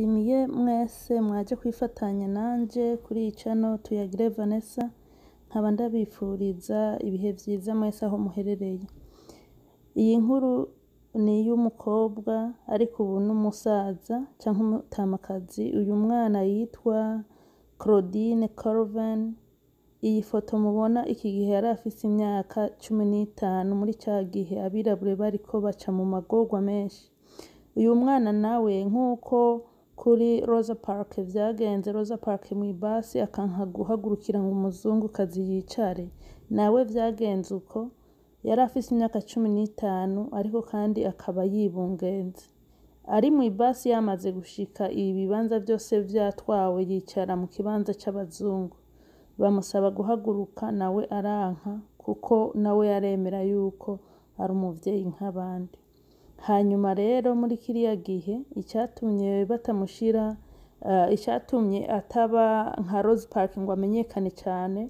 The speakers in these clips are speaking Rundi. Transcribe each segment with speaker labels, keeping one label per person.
Speaker 1: ndabashimiye mwese mwaje kwifatanya nanje kuri iyi channel Tuyagire Vanessa, nkaba ndabifuriza ibihe vyiza mwese aho muherereye. Iyi nkuru ni iy'umukobwa ariko ubu n'umusaza canke umutamakazi. Uyu mwana yitwa Claudine Colvin. Iyi foto mubona iki gihe yari afise imyaka 15 muri ca gihe abirabure bariko baca mu magorwa menshi. Uyu mwana nawe nk'uko kuri Rosa Parks vyagenze, Rosa Parks mw'ibasi akanka guhagurukira ngo umuzungukazi yicare, nawe vyagenze uko. Yari afise imyaka 15 ariko kandi akaba yibungenze. Ari mw'ibasi yamaze gushika ibibanza vyose vyatwawe, yicara mu kibanza c'abazungu. Bamusaba guhaguruka nawe aranka kuko nawe yaremera yuko ari umuvyeyi nk'abandi. Hanyuma rero muri kiriya gihe icatumye batamushira icatumye ataba nka Rose Park ngo amenyekane cane,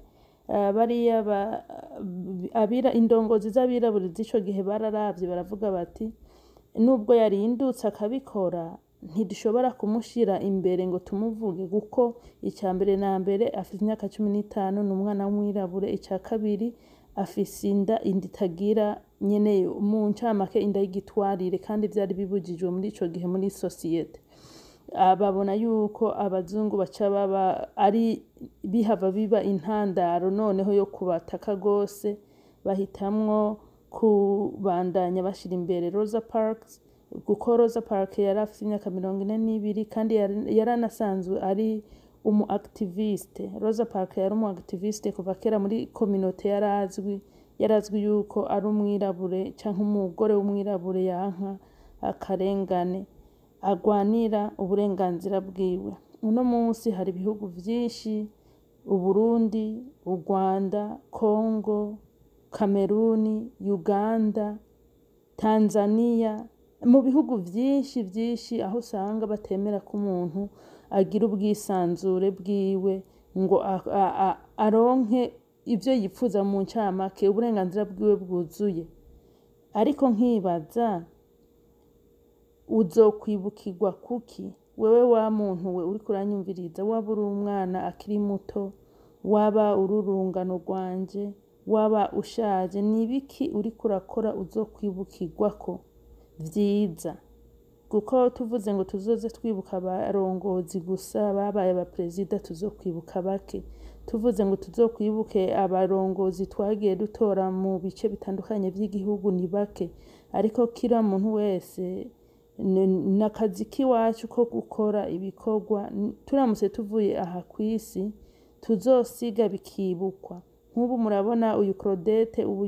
Speaker 1: bariya indongozi z'abirabure z'ico gihe bararavye baravuga bati nubwo yarindutse akabikora ntidushobora kumushira imbere ngo tumuvuge kuko icambere na mbere afise imyaka 15 n'umwana w'umwirabure, ica kabiri afise inda itagira nyene mu ncamake inda y'igitwarire, kandi vyari bibujijwe muri ico gihe muri societe. Babona yuko abazungu baca baba ari bihava biba intandaro noneho yo kubataka gose, bahitamwo kubandanya bashira imbere Rosa Parks kuko Rosa Parks yari afise imyaka 42 kandi yaranasanzwe ari umu activiste. Rosa Parks yari umu activiste kuva kera muri communauté yarazwi yuko ari umwirabure canke umugore w'umwirabure yanka akarengane, agwanira uburenganzira bwiwe. Uno munsi hari ibihugu vyinshi, Uburundi, u Rwanda, Congo, Cameroon, Uganda, Tanzania, mu bihugu vyinshi aho usanga batemera ko umuntu agira ubwisanzure bwiwe ngo aronke ivyo yipfuza mu ncamake, uburenganzira bwiwe bwuzuye. Ariko nkibaza uzokwibukirwa kuki wewe wa muntu we uriko uranyumviriza, waba uri umwana akiri muto, waba uri urungano rwanje, waba ushaje, nibiki uriko urakora uzokwibukirwako vyiza? Kuko tuvuze ngo tuzoze twibuka abarongozi gusa babaye abaperezida, tuzokwibuka bake. Tuvuze ngo tuzokwibuke abarongozi twagiye dutora mu bice bitandukanye vy'igihugu ni bake. Ariko kila muntu wese n'akazi k'iwacu ko gukora ibikorwa, turamutse tuvuye aha kw'isi tuzosiga bikibukwa. Nk'ubu murabona uyu Claudette ubu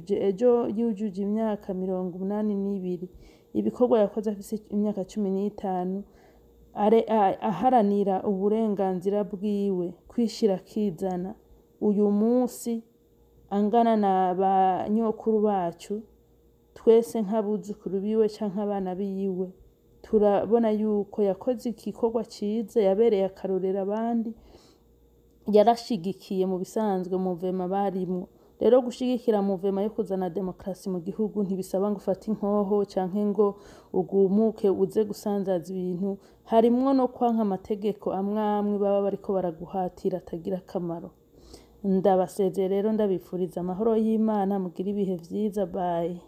Speaker 1: ejo yujuje imyaka 82. Ibikorwa yakoze afise imyaka 15, aharanira uburenganzira bwiwe, kwishira kizana. Uyu munsi angana na banyokuru bacu, twese nk'abuzukuru biwe canke abana biwe, turabona yuko yakoze igikorwa ciza, yabereye akarorero abandi, yarashigikiye mu bisanzwe mouvement barimwo. Rero gushigikira mouvement yo kuzana demokrasi mu gihugu ntibisaba ngo ufate inkoho canke ngo ugumuke uze gusanzaza ibintu. Harimwo no kwanka amategeko amwamwe baba bariko baraguhatira atagira akamaro. Ndabasezeye rero ndabifuriza amahoro y'Imana, mugira ibihe vyiza. Bye.